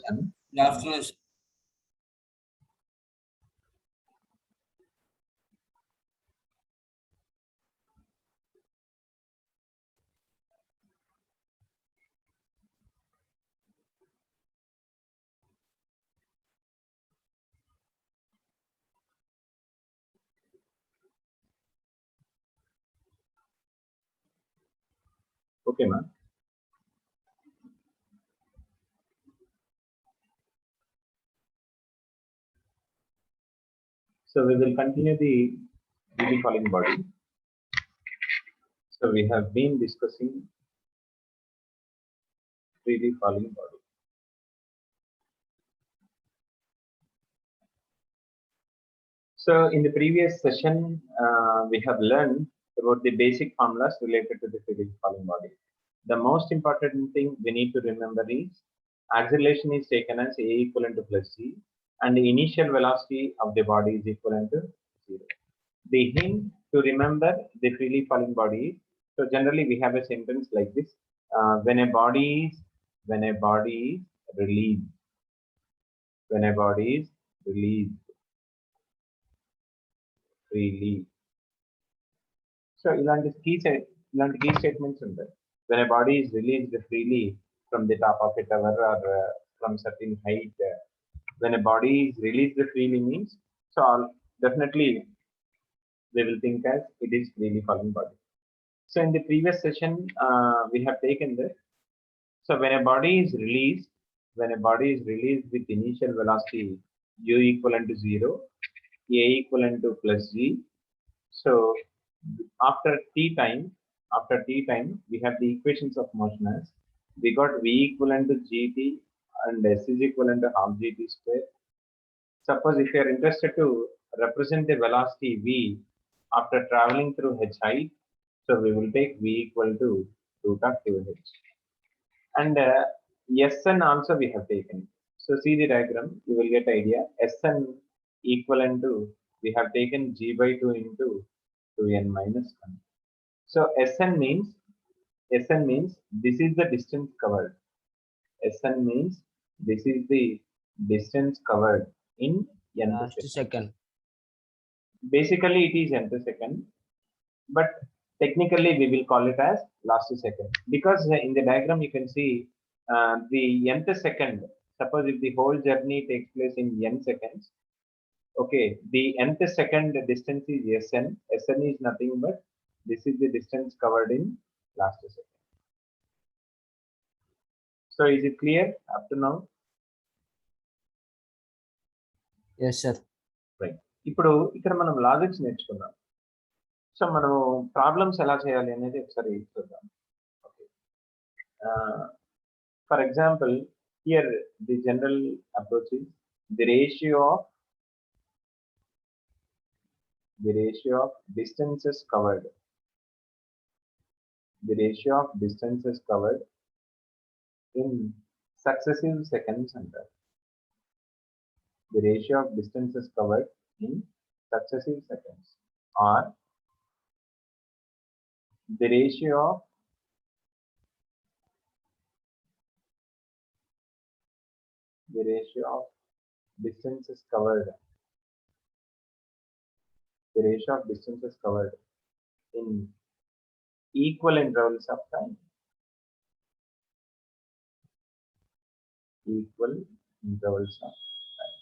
And Good afternoon. okay, ma'am. So we will continue the freely falling body. So we have been discussing freely falling body. So in the previous session, we have learned about the basic formulas related to the freely falling body. The most important thing we need to remember is acceleration is taken as A equivalent to plus G, and the initial velocity of the body is equivalent to 0. The hint to remember the freely falling body is, so generally we have a sentence like this: when a body is released, when a body is released freely. So ఇలాంటి key statements ఉంటాయి. When a body is released freely from the top of a tower or from certain height, when a body is released freely means, so definitely we will think as it is freely falling body. So in the previous session, we have taken this. So when a body is released, with initial velocity u equivalent to 0, a equivalent to plus g. So after t time, we have the equations of motion as we got v equivalent to gt and s is equivalent to half gt square. Suppose if you are interested to represent the velocity v after traveling through h height, so we will take v equal to root of 2h. And Sn also we have taken. So see the diagram, you will get idea. Sn equivalent to, we have taken g by 2 into 2n minus 1. So Sn means this is the distance covered. Sn means this is the distance covered in nth second. Basically it is nth second, but technically we will call it as last second, because in the diagram you can see the nth second. Suppose if the whole journey takes place in n seconds, okay, the nth second distance is Sn. Sn is nothing but this is the distance covered in last second. So is it clear up to now? Yes, sir. Right. ఇప్పుడు ఇక్కడ మనం logics నేర్చుకుందాం. So మనం problems ఎలా చేయాలి అనేది ఒకసారి చూద్దాం. Okay. For example, here the general approach is the ratio of distances covered. The ratio of distances covered in successive seconds under. The ratio of distances covered in successive seconds, or the ratio of distances covered. The ratio of distances covered in equal intervals of time. Equal intervals of time.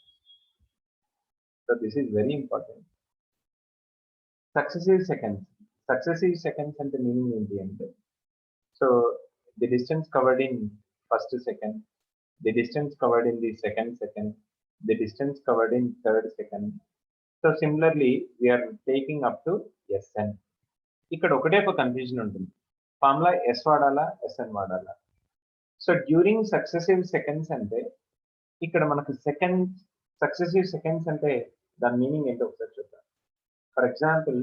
So this is very important. Successive seconds and the meaning in the end. So the distance covered in first second, the distance covered in the second second, the distance covered in third second. So similarly, we are taking up to Sn. ఇక్కడ ఒకటే ఒక confusion ఉంటుంది, formula yes వాడాలా SN వాడాలా. So during successive seconds అంటే ఇక్కడ మనకు successive seconds అంటే దాని మీనింగ్ ఏంటో ఒకసారి చూద్దాం. For example,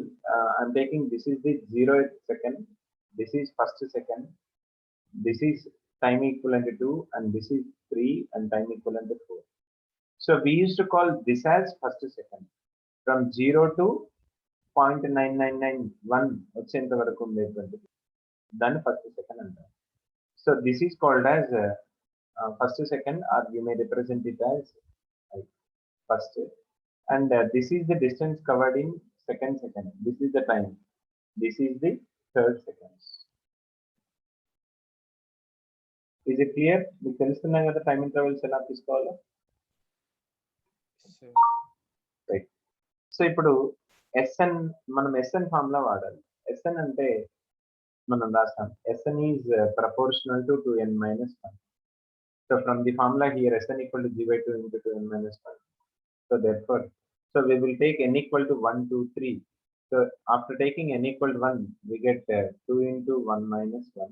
I'm taking this is the 0th second, this is first second, this is time equivalent to 2, and this is 3, and time equivalent to 4. So we used to call this as first second. From 0 to 0.9991 వచ్చేంత వరకు ఉండేటువంటిది దాన్ని first second అంటారు. So this is called as first, second, or you may represent it as first. And this is the distance covered in second. This is the time. This is the third seconds. Is it clear? మీకు తెలుస్తున్నాయి కదా time intervals ఎలా తీసుకోవాలో. Right. So ఇప్పుడు SN మనం SN formula వాడాలి. SN అంటే మనం రాస్తాం SN is proportional to 2n minus 1. So from the formula here SN equal to g/2 into 2n minus 1. So therefore, so we will take n equal to 1, 2, 3. So after taking n equal to 1, we get 2 into 1 minus 1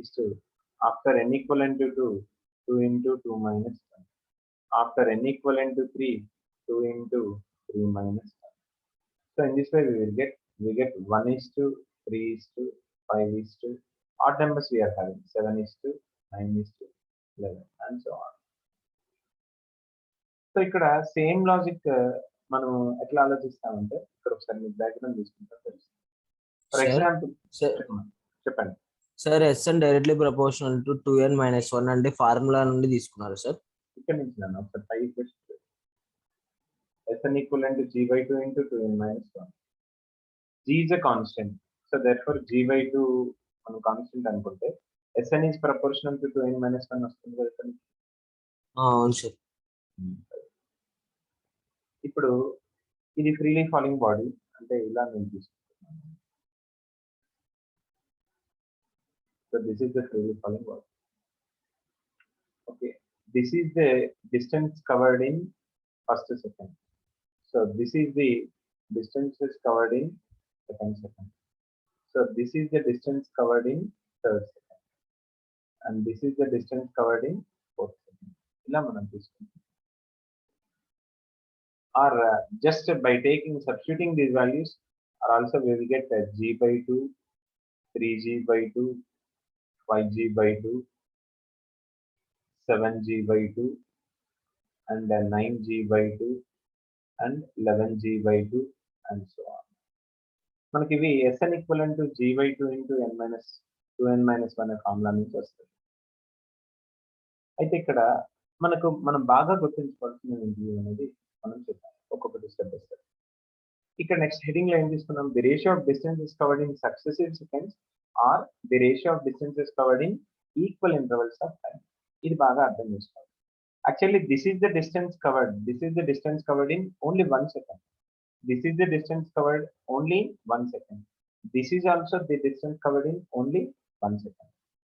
is 2. After n equivalent to 2, 2 into 2 minus 1. After n equivalent to 3, 2 into 3 minus 1. So in this way we get 1 is to 3 is to 5 is to odd numbers we are having 7 is to 9 is to 11 and so on. So ఇక్కడ same logic మనం ఎట్లా ఆలోచిస్తామంటే ఇక్కడ ఒకసారి మీకు diagram తీసుకుంటాం తెలుసు. For example చెప్పండి sir. SN directly proportional to 2n minus 1 అంటే ఫార్ములా నుండి తీసుకున్నారు సార్. ఇక్కడ నుంచి నన్ను ఒకసారి 5 question. SN equivalent to g/2 into 2n minus 1. G is a constant. So therefore g/2 మనం కాన్స్టెంట్ అనుకుంటే SN is proportional to 2n minus 1 వస్తుంది కదా. అవును సార్. ఇప్పుడు ఇది ఫ్రీలీ ఫాలింగ్ బాడీ అంటే ఇలా నేను తీసుకుంటున్నాను. So this is the freely falling body. Okay, this is the distance covered in first second. So this is the distances covered in second. So this is the distance covered in third second and this is the distance covered in fourth second. ఇలా మనం తీసుకుంటాం. Or just by substituting these values, or also we will get g/2, 3g/2, 5g/2, 7g/2, and 9g/2, and 11g/2, and so on. మనకి ఇవి SN equivalent to g/2 into 2n minus 1 formula నుంచి వస్తుంది. అయితే ఇక్కడ మనం బాగా గుర్తుంచుకోవాల్సిన ఏంటి అనేది మనం చూద్దాం ఒక్కొక్కటి స్టెప్ బై స్టెప్. ఇక్కడ నెక్స్ట్ హెడింగ్ లో ఏం తీసుకున్నాం, the ratio of distances covered in successive seconds are the ratio of distances covered in equal intervals of time. ఇది బాగా అర్థం చేసుకోవాలి. Actually this is the distance covered in only 1 second. This is the distance covered only 1 second. This is also the distance covered in only 1 second.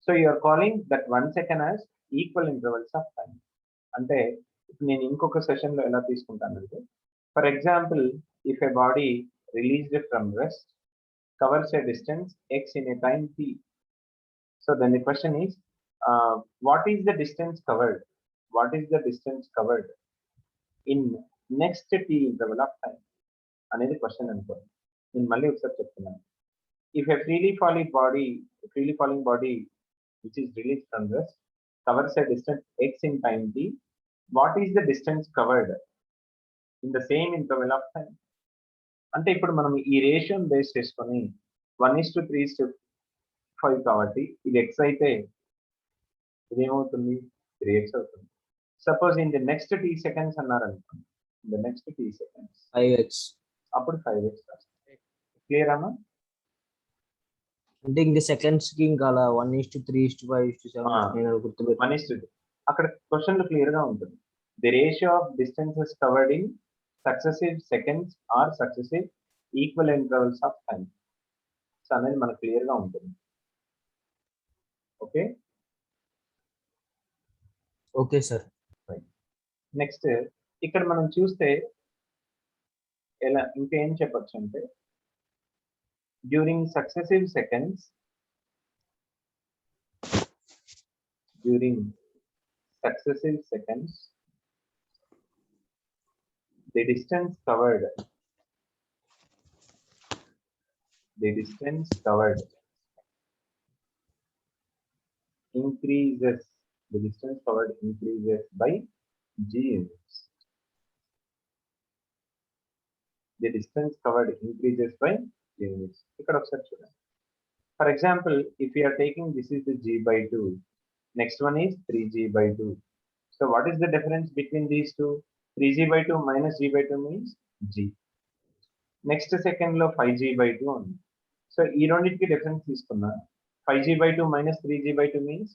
So you are calling that 1 second as equal intervals of time. అంటే నేను ఇంకొక session లో ఎలా తీసుకుంటానంటే, for example if a body released from rest covers a distance x in a time t. So then the question is, what is the distance covered? What is the distance covered in next t interval of time? అనేది question అనుకోండి. నేను మళ్ళీ ఒకసారి చెప్తున్నాను. If a freely falling body which is released from rest covers a distance x in time t, what is the distance covered in the same interval of time? అంటే ఇప్పుడు మనం ఈ రేషియోని బేస్ చేసుకొని 1:3:5 కాబట్టి ఇది x అయితే ఇదేమవుతుంది 3x అవుతుంది. Suppose in the next t seconds అన్నారు అనుకోండి, in the next t seconds 5x, అప్పుడు 5x వస్తుంది. క్లియర్ అమ్మా? అంటే ఇంక సెకండ్స్ కి ఇంకా అలా 1:3:5:7 నేను గుర్తుపెట్టు. 1:3. అక్కడ క్వశ్చన్ లో క్లియర్ గా ఉంటుంది. The ratio of distances covered in successive seconds are successive equal intervals of time. So అనేది మనకు క్లియర్ గా ఉంటుంది. Okay okay sir. నెక్స్ట్ ఇక్కడ మనం చూస్తే ఎలా ఇంకేం చెప్పొచ్చు అంటే, during successive seconds the distance covered increases. The distance covered increases by g units. The distance covered increases by g units. ఇక్కడ ఒకసారి చూడండి. For example, if we are taking this is the g/2, Next one is 3g by 2. So what is the difference between these two? 3g by 2 minus g by 2 means g. Next second లో 5g by 2 ఉంది. So ఈ రెండింటికి difference తీసుకున్నా 5g by 2 minus 3g by 2 means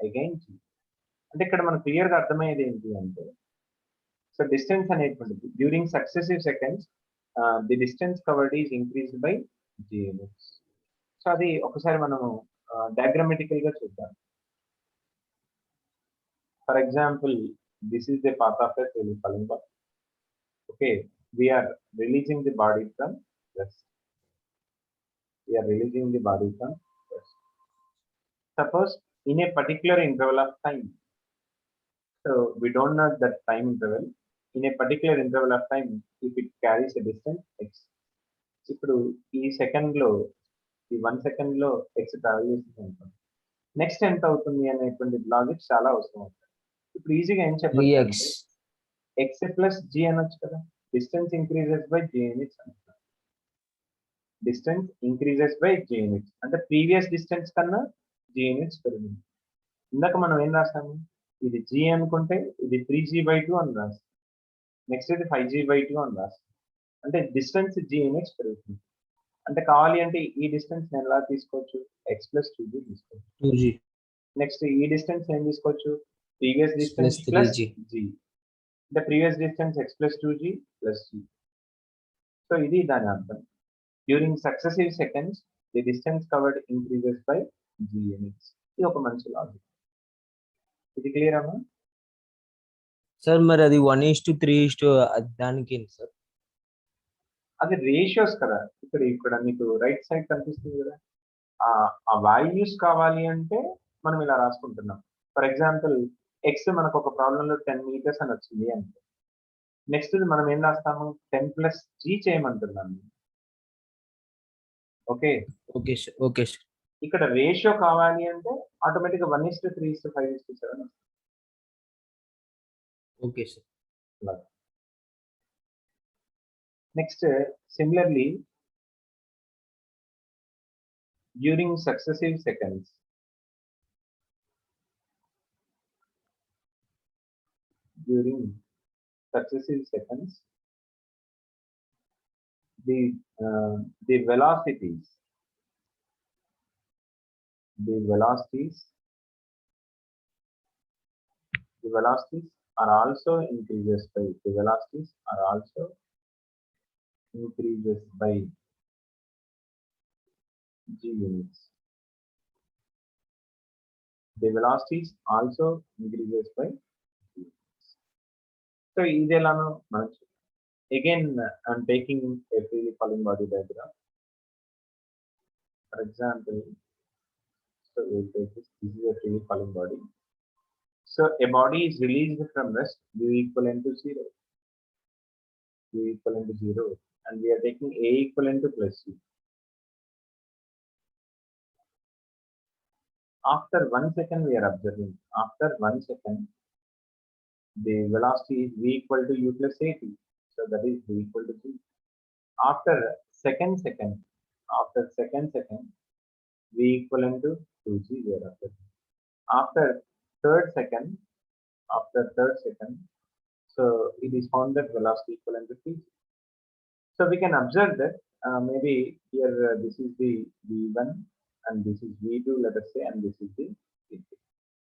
again g. అంటే ఇక్కడ మనకు క్లియర్గా అర్థమయ్యేది ఏంటి అంటే సో డిస్టెన్స్ అనేటువంటిది during successive seconds the distance covered is increased by g units. So అది ఒకసారి మనము డయాగ్రామెటికల్ గా చూద్దాం. For example this is the path of a falling ball. Okay, we are releasing the body from rest. We are releasing the body from rest. Suppose in a particular interval of time, so we don't know that time interval. In a particular interval of time, if it carries a distance x, ఇప్పుడు ఈ second లో ఈ 1 second లో x travel చేసింది అనుకోండి, next ఎంత అవుతుంది అనేటువంటి లాజిక్ చాలా అవసరం అవుతుంది. ఇప్పుడు ఈజీగా ఏం చెప్పాలి, 3x. ఎక్స్ ప్లస్ జీ అనొచ్చు కదా. Distance increases by g units అంటారు. Distance increases by g units అంటే ప్రీవియస్ డిస్టెన్స్ కన్నా జీ యూనిట్స్ పెరిగింది. ఇందాక మనం ఏం రాస్తాము, ఇది జీ అనుకుంటే ఇది 3g by 2 అని రాస్తాం, నెక్స్ట్ ఇది 5g by 2 అని రాస్తాం. అంటే డిస్టెన్స్ జీ యూనిట్స్ పెరుగుతుంది. అంటే కావాలి అంటే ఈ డిస్టెన్స్ నేను ఎలా తీసుకోవచ్చు, ఎక్స్ ప్లస్ 2g తీసుకోవచ్చు. 2g నెక్స్ట్ ఈ డిస్టెన్స్ ఏం తీసుకోవచ్చు, previous plus distance plus 3g. G. The previous distance x plus 2g plus g. So ఇది దాని అర్థం. During successive seconds, the distance covered increases by g units. ఇది ఒక మంచి లాజిక్. ఇది క్లియర్ అమ్మా? సార్ మరి అది 1:3 దానికి సార్ అది రేషియోస్ కదా. ఇక్కడ మీకు రైట్ సైడ్ కనిపిస్తుంది కదా, ఆ వాల్యూస్ కావాలి అంటే మనం ఇలా రాసుకుంటున్నాం. ఫర్ ఎగ్జాంపుల్ ఎక్స్ మనకు ఒక ప్రాబ్లంలో 10 meters అని వచ్చింది అంటే నెక్స్ట్ మనం ఏం రాస్తాము, 10 plus g చేయమంటున్నాము. Okay okay sir, okay sir. ఇక్కడ రేషియో కావాలి అంటే ఆటోమేటిక్ గా 1:3:5:7. Okay sir. Next similarly during successive seconds, during successive seconds, the velocities are also increases by g units. The velocities also increases by g units. So ఇది ఎలానో మనం again I'm taking a freely falling body diagram. For example, so we'll take this is a freely falling body. So a body is released from rest, u equivalent to 0, and we are taking a equivalent to plus c. After 1 second we are observing, after 1 second the velocity is v equal to u plus at, so that is v equal to 3. After second second v equivalent to 2g we are observing. After third second, so it is found that velocity equivalent to 3g. So we can observe that maybe here this is the v1 and this is v2, let us say, and this is the v3.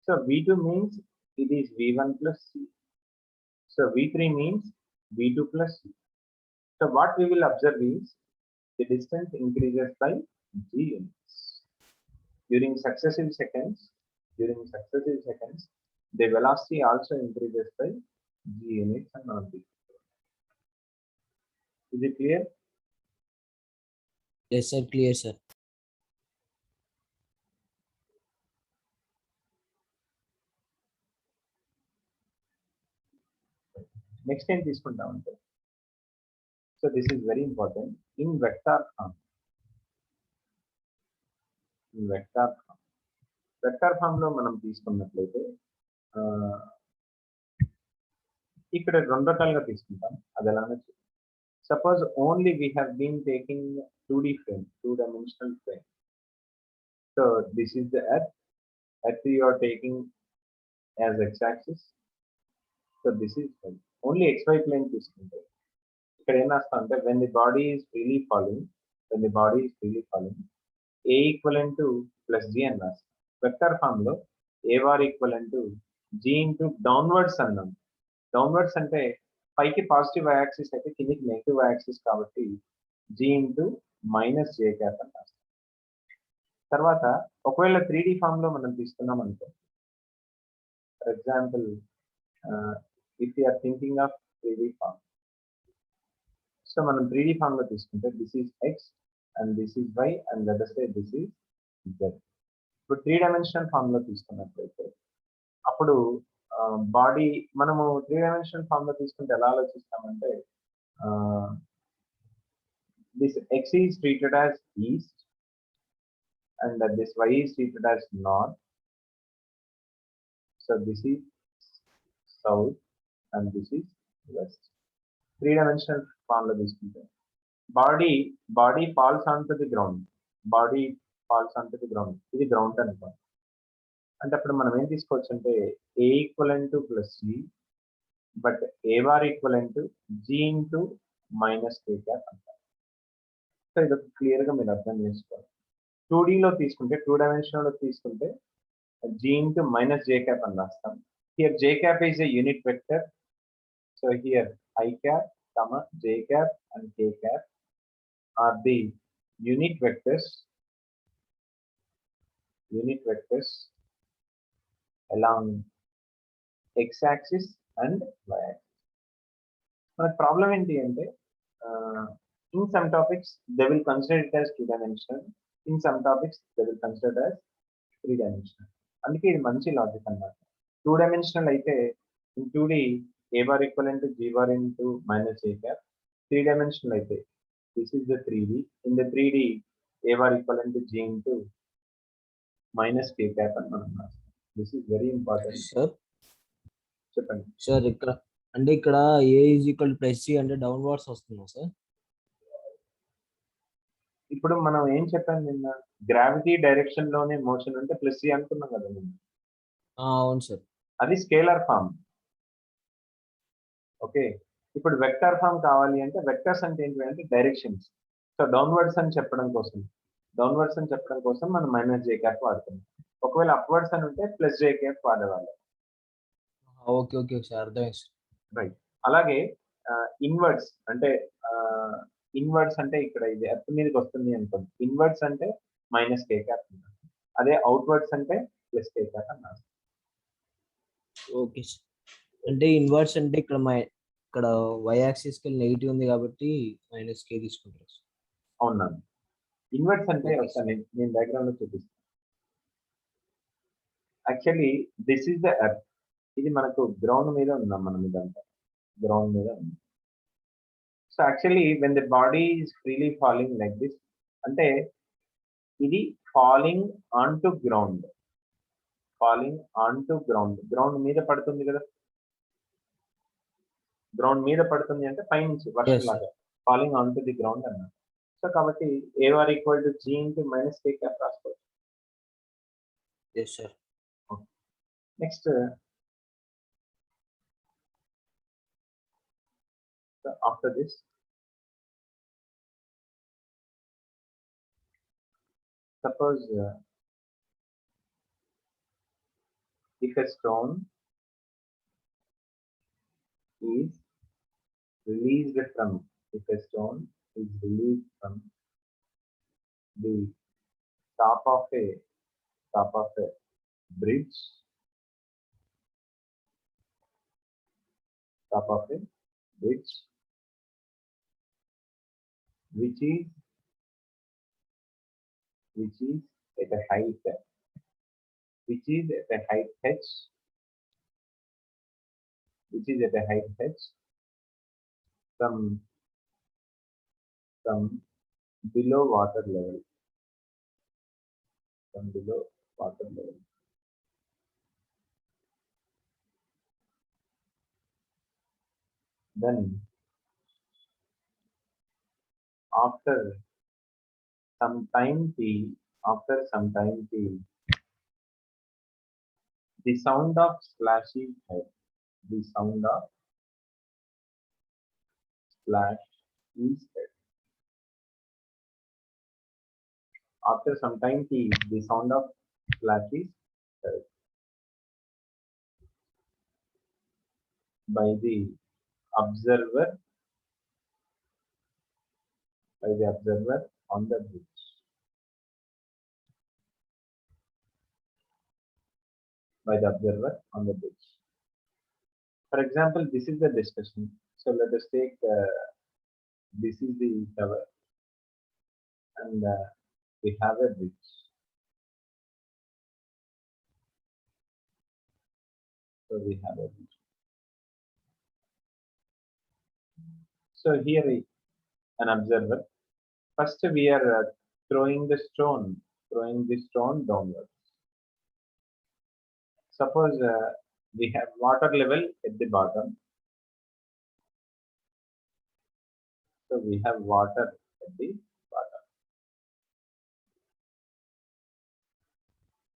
So v2 means it is v1 plus c. So v3 means v2 plus c. So what we will observe is the distance increases by g units. During successive seconds, the velocity also increases by g units and not b. Is it clear? Yes sir, clear sir. Next time తీసుకుంటాం అంటే, so this is very important in vector form. Vector form లో మనం తీసుకున్నట్లయితే ఇక్కడ 2 రకాలుగా తీసుకుంటాం. అది ఎలానో suppose only we have been taking 2D frame, 2-dimensional frame. So this is the earth earth you are taking as x-axis. So this is y. Only xy plane తీసుకుంటే ఇక్కడ ఏం రాస్తాం అంటే when the body is freely falling, a equivalent to plus g అని రాస్తాం. Vector form లో a bar equivalent to g into downwards అన్నాం. Downwards అంటే పైకి పాజిటివ్ y యాక్సిస్ అయితే కిందికి నెగిటివ్ y యాక్సిస్ కాబట్టి g into minus j cap అని రాస్తాం. తర్వాత ఒకవేళ 3D ఫామ్ లో మనం తీసుకున్నాం అనుకో, for example if you are thinking of 3D form, so మనం 3D ఫామ్ లో తీసుకుంటే this is x and this is y and let us say this is z. ఇప్పుడు 3 డైమెన్షనల్ ఫామ్ లో తీసుకున్నట్లయితే అప్పుడు బాడీ మనము 3 డైమెన్షనల్ ఫామ్ లో తీసుకుంటే ఎలా ఆలోచిస్తామంటే this x is treated as east and this y is treated as north. So this is south and this is west. 3-dimensional form lo తీసుకుంటే body falls onto the ground. ఇది ground అనుకో. అంటే అప్పుడు మనం ఏం తీసుకోవచ్చు అంటే a equivalent to plus g but a bar equivalent to g into minus k cap అంటారు. సో ఇది క్లియర్ గా మీరు అర్థం చేసుకోవాలి. 2D లో తీసుకుంటే 2 డైమెన్షనల్ లో తీసుకుంటే g into minus j cap అని రాస్తాం. Here j cap is a unit vector. So here I cap, j cap and k cap are the unit vectors along x axis and y axis. మన problem ఏంటి అంటే in some topics they will consider it as 2-dimensional. In some topics they will consider it as 3-dimensional. అందుకే ఇది మంచి logic అన్నమాట. 2-dimensional అయితే in 2D a bar equivalent to g bar into minus j cap. 3-dimensional అయితే this is the 3D. In the 3D a bar equivalent to g into minus k cap అని మనం రాస్తాం. This is very important. Sir చెప్పండి sir ఇక్కడ అంటే ఇక్కడ a is equal plus g అంటే downwards వస్తుందా సార్? ఇప్పుడు మనం ఏం చెప్పాం నిన్న, గ్రావిటీ డైరెక్షన్ లోనే మోషన్ అంటే ప్లస్ సి అనుకున్నాం కదా నిన్న. అవును సార్. అది స్కేలర్ ఫామ్. ఓకే, ఇప్పుడు వెక్టర్ ఫామ్ కావాలి అంటే వెక్టర్స్ అంటే ఏంటి అంటే డైరెక్షన్స్. సో డౌన్వర్డ్స్ అని చెప్పడం కోసం మనం మైనస్ జే క్యాప్ వాడుతున్నాం. ఒకవేళ అప్వర్డ్స్ అని ఉంటే ప్లస్ జే క్యాప్ వాడేవాళ్ళం. ఓకే ఓకే సార్, అర్థమైంది సార్. రైట్. అలాగే ఇన్వర్డ్స్ అంటే ఇక్కడ ఇది ఎర్త్ మీదకి వస్తుంది అనుకోండి, ఇన్వర్డ్స్ అంటే మైనస్ కే క్యాప్ ఉంటుంది. అదే అవుట్వర్డ్స్ అంటే ప్లస్ కే క్యాప్ అన్నారు. Okay sir. అంటే ఇన్వర్డ్స్ అంటే ఇక్కడ y యాక్సిస్ కి నెగిటివ్ ఉంది కాబట్టి మైనస్ కే తీసుకుంటారు. అవునా? ఇన్వర్డ్స్ అంటే ఒకసారి నేను డయాగ్రామ్ లో చూపిస్తాను. Actually this is the earth. ఇది మనకు గ్రౌండ్ మీద ఉన్నాం, మనం ఇదంతా గ్రౌండ్ మీద ఉంది. So actually when the body is freely falling like this అంటే ఇది falling on to ground, ground మీద పడుతుంది కదా. గ్రౌండ్ మీద పడుతుంది అంటే పైనుంచి వర్షం లాగా falling on to the ground అన్నారు. సో కాబట్టి a r equal to g into minus k cap రాసుకోవచ్చు. Next after this, suppose if a stone is released from the top of a bridge, which is at a height h, from below water level. Then after some time t, the sound of splashy head. The sound of splash is head. After some time, the sound of splash is heard by the observer on the bridge. By the observer on the bridge. For example, this is the discussion. So let us take this is the tower, and we have a bridge. So we have a bridge. So here is an observer. First, we are throwing the stone downwards. Suppose we have water level at the bottom. So we have water at the bottom.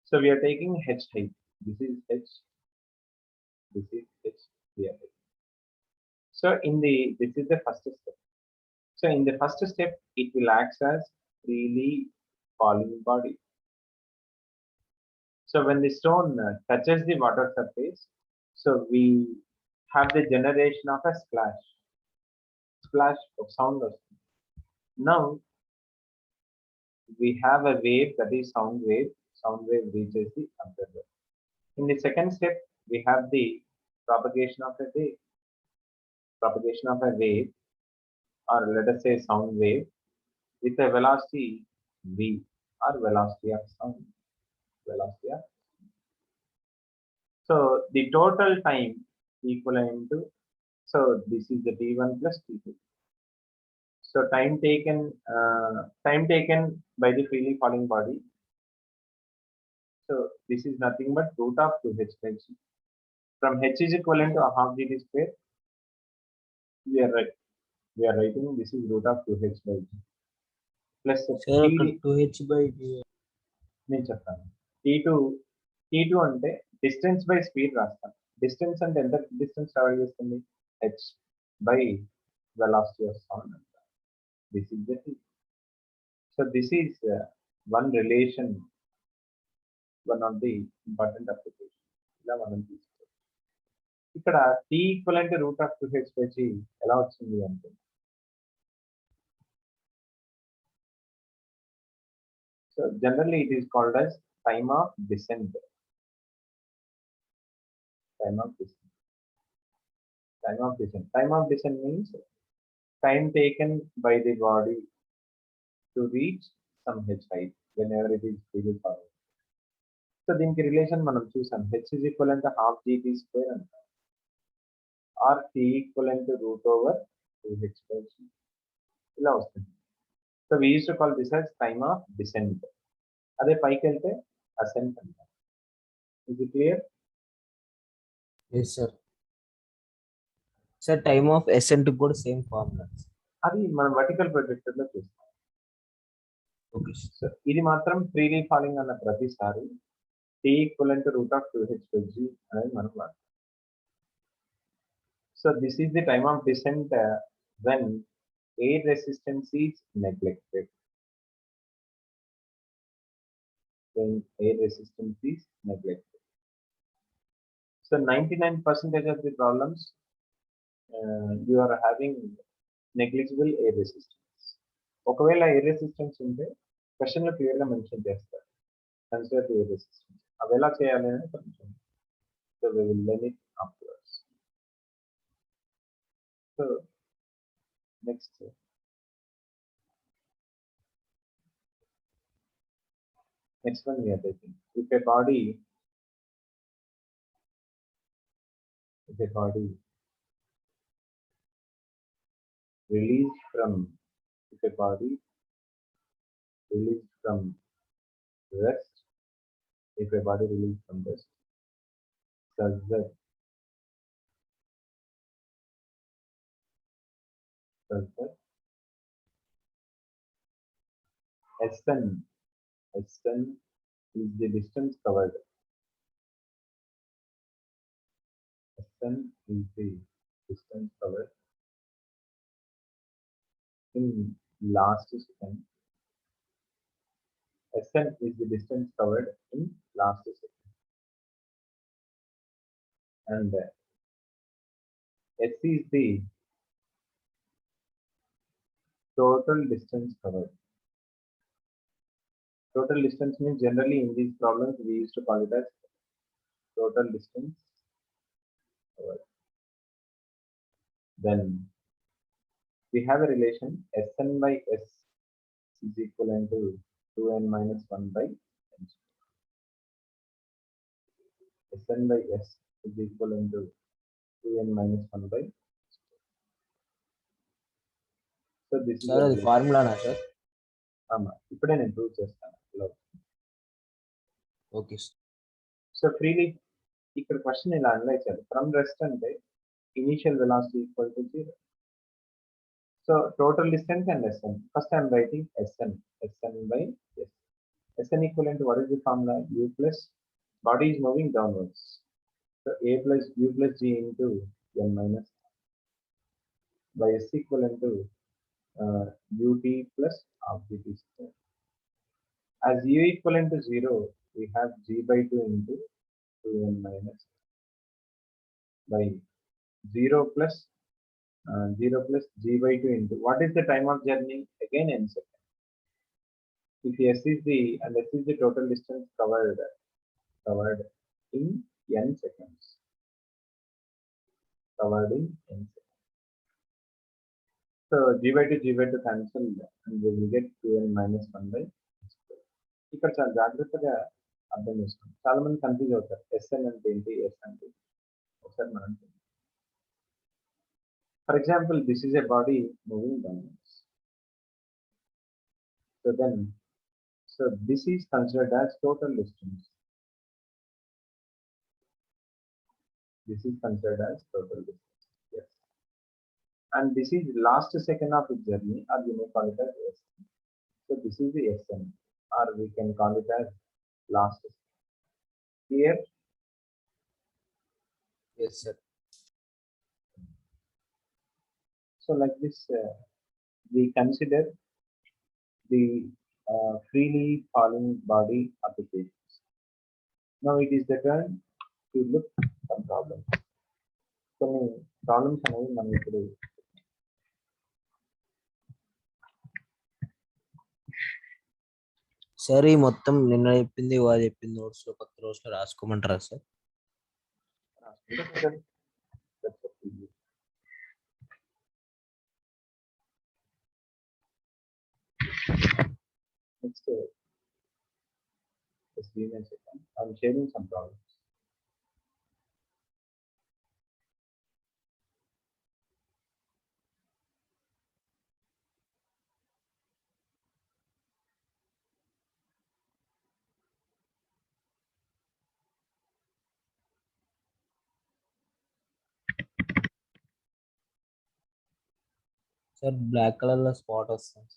So we are taking h height. This is h. This is h. We are taking. So this is the first step. So in the first step, it will act as freely falling body. So when the stone touches the water surface, so we have the generation of a splash of sound. Now we have a wave, that is sound wave. Sound wave reaches the observer. In the second step, we have the propagation of a wave. Propagation of a wave, or let us say sound wave, with a velocity v, or velocity of sound. Velocity of. So the total time equivalent to, so this is the t1 plus t2. So time taken by the freely falling body. So this is nothing but root of 2h by g. From h is equivalent to a half gt square. We are writing this is root of 2h by g. Plus Sir, 2h by g. నేను చెప్తాను t2 అంటే distance by speed రాస్తాను. Distance అంటే ఎంత distance travel చేస్తుంది, h by velocity of sound అంట. This is the t. So this is one relation, one of the important application. ఇలా మనం తీసుకోవచ్చు. ఇక్కడ t equivalent root of 2h by g ఎలా వచ్చింది అంటే, so generally it is called as time of descent. Time of descent. Time of descent. Time of descent means time taken by the body to reach some h height whenever it is freely falling. So దీనికి relation మనం చూసాం. h is equivalent to half gt square అంట, or t equivalent to root over 2h by g. ఇలా వస్తుంది. So we used to call this as time of descent. అదే పైకి వెళ్తే ascent అంట. Is it clear? Yes, sir. Sir, time of ascent కూడా same formula. అది మనం vertical projector లో చూస్తాం. ఓకే. సో ఇది మాత్రం ఫ్రీలీ ఫాలింగ్ అన్న ప్రతిసారి t equivalent root of 2h by g అనేది మనం వాడతాం. So this is the time of descent when air resistance is neglected. When air resistance is neglected. So 99% of the problems you are having negligible air resistance. ఒకవేళ air resistance ఉంటే question లో clear గా mention చేస్తారు consider air resistance. అవి ఎలా చేయాలి అని కొంచెం, so we will learn it afterwards. So next one we are taking. If a body released from rest, such that Sn is the distance covered Sn is the distance covered in last second. Sn is the distance covered in last second. And S is the total distance covered. Total distance means generally in these problems we used to call it as total distance covered. Then we have a relation Sn by S is equivalent to 2n minus 1 by n. Sn by S is equivalent to 2n minus 1 by. So this is sir the అది relation. ఫార్ములానా sir? ఇప్పుడే నేను prove చేస్తాను. Okay sir. So freely ఇక్కడ question ఇలా analyse చేయాలి. From rest అంటే initial velocity equal to 0. So total distance and Sn. First I am writing Sn by S. Sn equivalent to what is the formula? U plus body is moving downwards. So A plus U plus G into n minus by S equivalent to ut plus half dt square. As U equivalent to 0, we have G by 2 into 2n minus by 0 plus G by 2 into what is the time of journey? Again n seconds. If S is the total distance covered in n seconds. Covered in n seconds. So G by 2 cancel and we will get 2n minus 1 by ఇక్కడ చాలా జాగ్రత్తగా అర్థం చేసుకోండి. చాలా మంది confuse అవుతారు. Sn అంటే ఏంటి, S అంటే ఒకసారి మనం for example this is a body moving downwards. So this is considered as total distance. This is considered as total distance. Yes. And this is last second of its journey, or you may call it as S. So this is the Sn, or we can call it as last second. Here, yes sir. So like this, we consider the freely falling body applications. Now it is the turn to look some problems. కొన్ని problems అనేవి మనం ఇప్పుడు sir ఈ మొత్తం నిన్న చెప్పింది ఇవాళ చెప్పింది నోట్స్ లో కొత్త రోజు లో రాసుకోమంటారా sir? Next I'm sharing some problems. Sir black colour లో స్పాట్ వస్తుంది.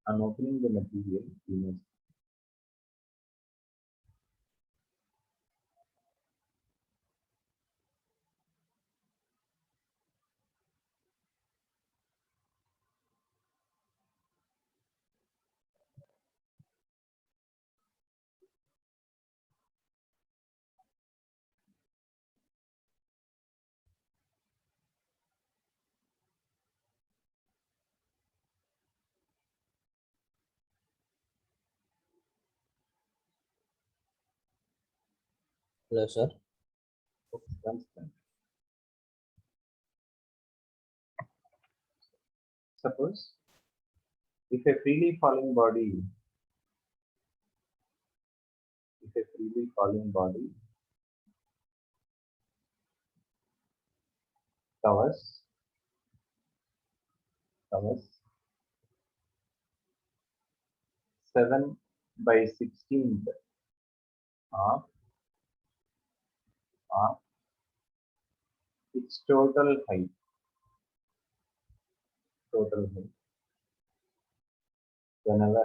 I'm opening the material image. Hello sir. Suppose if a freely falling body covers covers 7/16 of its total height. Whenever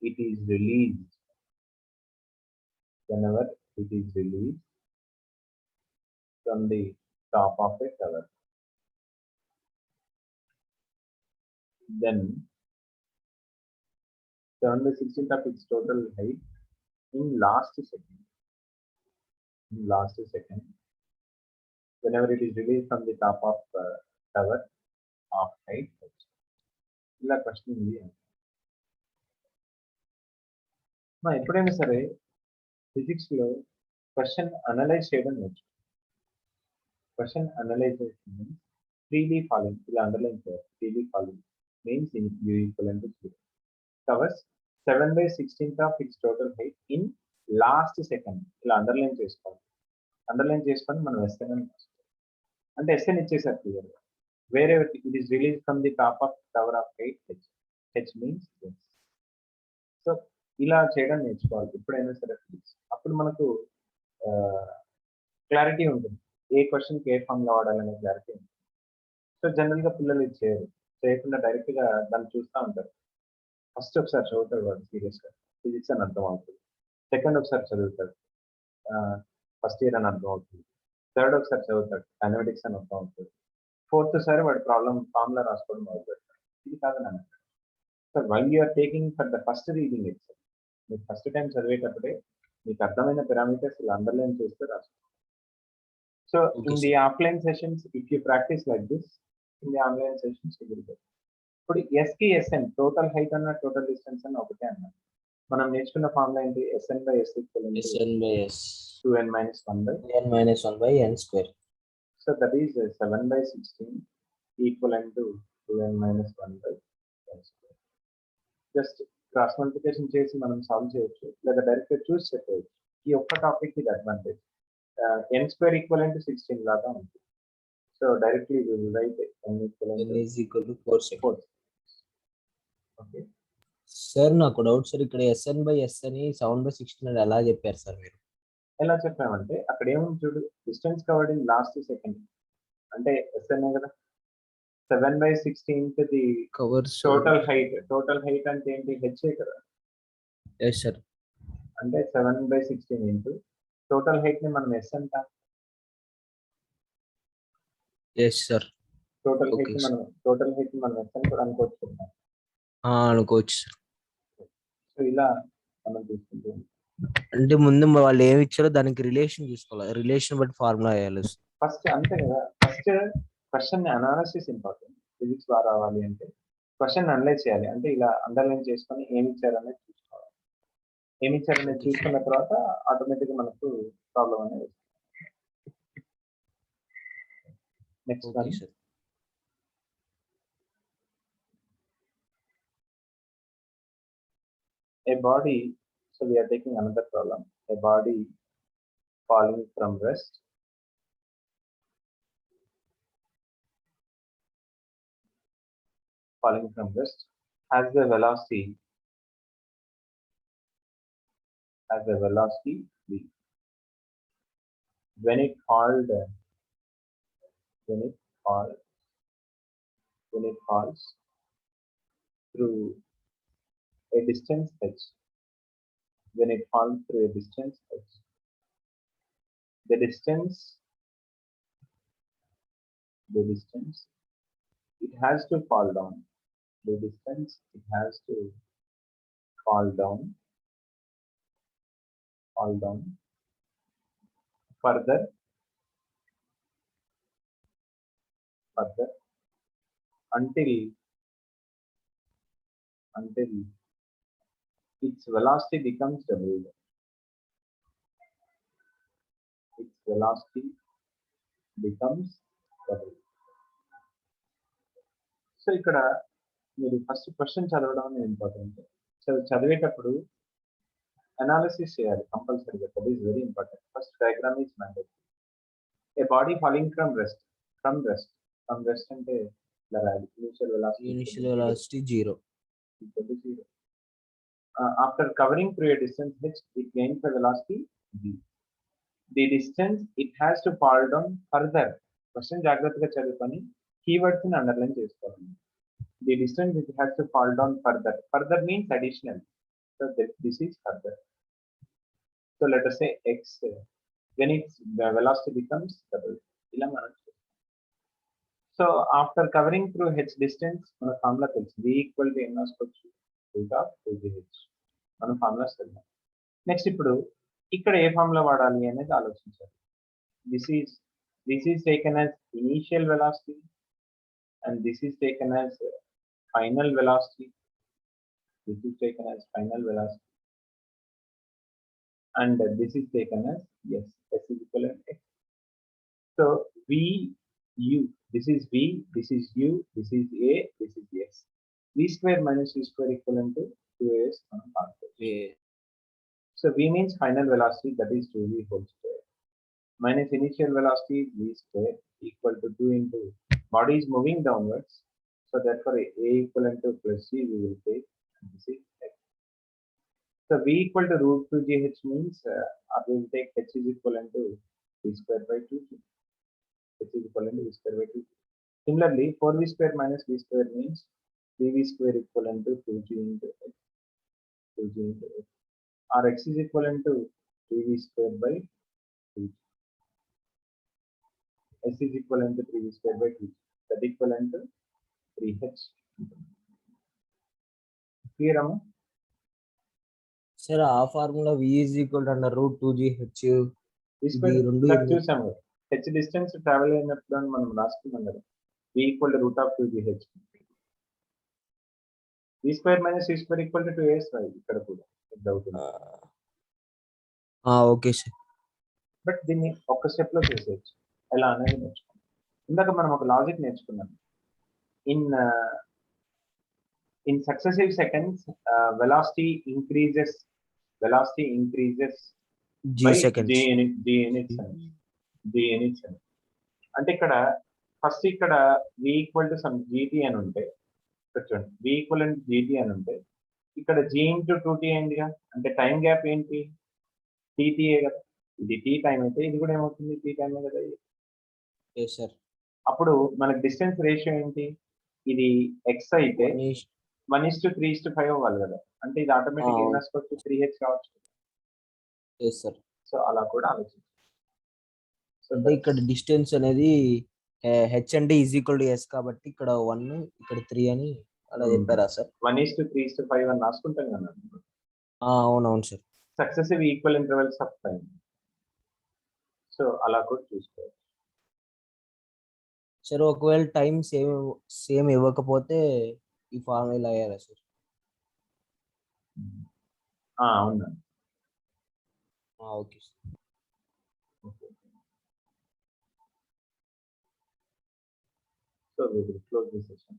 it is released, from the top of a tower, then 7/16 of its total height in last second, whenever it is released from the top of tower of height. ఇలా question ఉంది. మా ఎప్పుడైనా సరే physics లో question analyse చేయడం నేర్చుకో. Question analysation means freely falling, ఇలా underline చేయాలి. Freely falling means in you equal to 0 covers 7/16 of its total height in last second, ఇలా అండర్లైన్ చేసుకోవాలి. అండర్లైన్ చేసుకొని మనం ఎస్ఎన్ అంటే ఎస్ఎన్ ఇచ్చేసారు క్లియర్ గా. వేరే it is release from the top of tower of height H means. So ఇలా చేయడం నేర్చుకోవాలి ఎప్పుడైనా సరే ఫిజిక్స్. అప్పుడు మనకు క్లారిటీ ఉంటుంది, ఏ క్వశ్చన్కి ఏ ఫార్ములా వాడాలనే క్లారిటీ ఉంటుంది. సో జనరల్గా పిల్లలు ఇది చేయకుండా డైరెక్ట్గా దాన్ని చూస్తూ ఉంటారు. ఫస్ట్ ఒకసారి చదువుతాడు వాడు సీరియస్గా, ఫిజిక్స్ అని అర్థం అవుతుంది. సెకండ్ ఒకసారి చదువుతాడు, ఫస్ట్ ఇయర్ అని అర్థం అవుతుంది. థర్డ్ ఒకసారి చదువుతాడు, కైనమెటిక్స్ అని అర్థం అవుతుంది. ఫోర్త్ సారి వాడు ఫార్ములా రాసుకోవడం మొదలు పెడతాడు. ఇది కాదని అన్నట్టు. So while you're taking for the first reading it's, మీరు ఫస్ట్ టైం చదివేటప్పుడే మీకు అర్థమైన పారామీటర్స్ ఇలా అండర్లైన్ చేస్తే రాసుకోండి. So in the offline sessions if you practice like this, in the online sessions ఇప్పుడు ఎస్కి ఎస్ఎన్ టోటల్ హైట్ అన్న టోటల్ డిస్టెన్స్ అన్న ఒకటే అన్నారు. మనం నేర్చుకున్న ఫార్ములా ఏంటి? SN/S SN/S 2n minus 1/n square. So that is 7/16 equivalent to 2n minus 1/n square. Just cross multiplication చేసి మనం సాల్వ్ చేయొచ్చు, లేదా డైరెక్ట్ చూసి చెప్పవచ్చు. ఈ ఒక్క టాపిక్ ఇది advantage. n square equivalent to 16 లాగా ఉంటుంది. So directly we will write n is equal to 4 seconds. Okay sir నాకు డౌట్ సార్, ఇక్కడ SN/S అని 7/16 అని ఎలా చెప్పారు సార్ మీరు? ఎలా చెప్పామంటే అక్కడ ఏముంది చూడు, distance covered in last second అంటే SN కదా. 7/16 ది కవర్స్ టోటల్ హైట్ అంటే ఏంటి? హెచ్ఏ కదా. Yes sir. అంటే 7/16 ఇంటూ టోటల్ హైట్ ని మనం ఎస్ అంటాం. Yes sir. టోటల్ హైట్ ని మనం ఎస్ అని కూడా అనుకోవచ్చు. అనుకోవచ్చు సార్. సో ఇలా మనం తీసుకుంటాం. అంటే ముందు వాళ్ళు ఏమి ఇచ్చారో దానికి రిలేషన్ చూసుకోవాలి, రిలేషన్ బట్టి ఫార్ములా వేయాలి ఫస్ట్. అంతే కదా, first question analysis important. Physics బాగా రావాలి అంటే క్వశ్చన్ అనలైజ్ చేయాలి. అంటే ఇలా అండర్లైన్ చేసుకొని ఏమి ఇచ్చారనేది చూసుకోవాలి. ఏమి ఇచ్చారనేది చూసుకున్న తర్వాత ఆటోమేటిక్గా మనకు ప్రాబ్లం అనేది. Next one, a body. So we are taking another problem. A body falling from rest has the velocity v. When it falls through a distance h, the distance it has to fall down. Further until its velocity becomes w. So ఇక్కడ మీరు first question చదవడం అనేది important. చదివేటప్పుడు analysis చేయాలి కంపల్సరీగా. That is very important. First diagram is mandatory. A body falling from rest అంటే ఇలా రాయాలి. Initial velocity initial velocity 0. equal to 0. After covering through a distance h, it gains a velocity v. The distance it has to fall down further. Question జాగ్రత్తగా చదువుకొని keywords ని underline చేసుకోవాలి. The distance it has to fall down further. Further means additional. So this is further. So let us say x, when the velocity becomes double. ఇలా మనం చూస్తాం. So after covering through h distance, మన formula తెలుసు. v equal to n రాసుకోవచ్చు. root of 2gh. మన formulas తెలుసు. Next ఇప్పుడు ఇక్కడ ఏ ఫార్ములా వాడాలి అనేది ఆలోచించాలి. This is taken as initial velocity and this is taken as final velocity. This is taken as final velocity and this is taken as yes, s is equivalent to x. So v u, this is v, this is u, this is a, this is s. V square minus u square equivalent to 2as on part. So v means final velocity, that is 2v whole square, minus initial velocity v square equal to 2 into body is moving downwards. So therefore a equivalent to plus c we will take, and this is x. So v equal to root 2gh means we will take h is equivalent to v square by 2g. H is equivalent to v square by 2g. Similarly, 4v square minus v square means 3v square equivalent to 2g into x. 2g into x. Or x is equivalent to 3v square by 2g. S is equivalent to 3v square by 2g. That equivalent to 3h. Clear, Amma? Sir ఆ formula v is equal to under root 2gh. V square రెండు that చూసాము. h distance travel అయినప్పుడు అని మనం రాసుకున్నాం కదా. v equal to root of 2gh. v square minus v square equal to 2as ఇక్కడ కూడా అవుతుంది. Okay sir. బట్ దీన్ని ఒక స్టెప్ లో చేసేయచ్చు. ఎలా అనేది నేర్చుకున్నాం. ఇందాక మనం ఒక లాజిక్ నేర్చుకున్నాం. In successive seconds, velocity increases g by seconds. g units. అంటే ఇక్కడ ఫస్ట్ ఇక్కడ v equal to some gt అని ఉంటే చూడండి, v ఈక్వల్ అండ్ gt అని ఉంటే ఇక్కడ g ఇంటూ 2t అయిందిగా. అంటే టైం గ్యాప్ ఏంటి, టీటీఏ కదా. ఇది టీ టైం అయితే ఇది కూడా ఏమవుతుంది, టీ టైమే కదా. సార్ అప్పుడు మనకి డిస్టెన్స్ రేషియో ఏంటి, ఇది x అయితే 1:3:5 అవ్వాలి కదా. అంటే ఇది ఆటోమేటిక్ ఏం రాసుకోవచ్చు, 3h రావచ్చు. సార్ సో అలా కూడా ఆలోచించు. అంటే ఇక్కడ డిస్టెన్స్ అనేది h అంటే ఈజ్ ఈక్వల్ టు s కాబట్టి ఇక్కడ 1 ఇక్కడ 3 అని అలా చెప్పారా సార్? 1:3:5 అని రాసుకుంటాం కదా. అవునవును sir. Successive equal intervals of time. So అలా కూడా చూసుకోవచ్చు. సార్ ఒకవేళ టైం సేమ్ ఇవ్వకపోతే ఈ ఫార్ములా అయ్యారా సార్? అవునా. Okay sir. So we will close this session.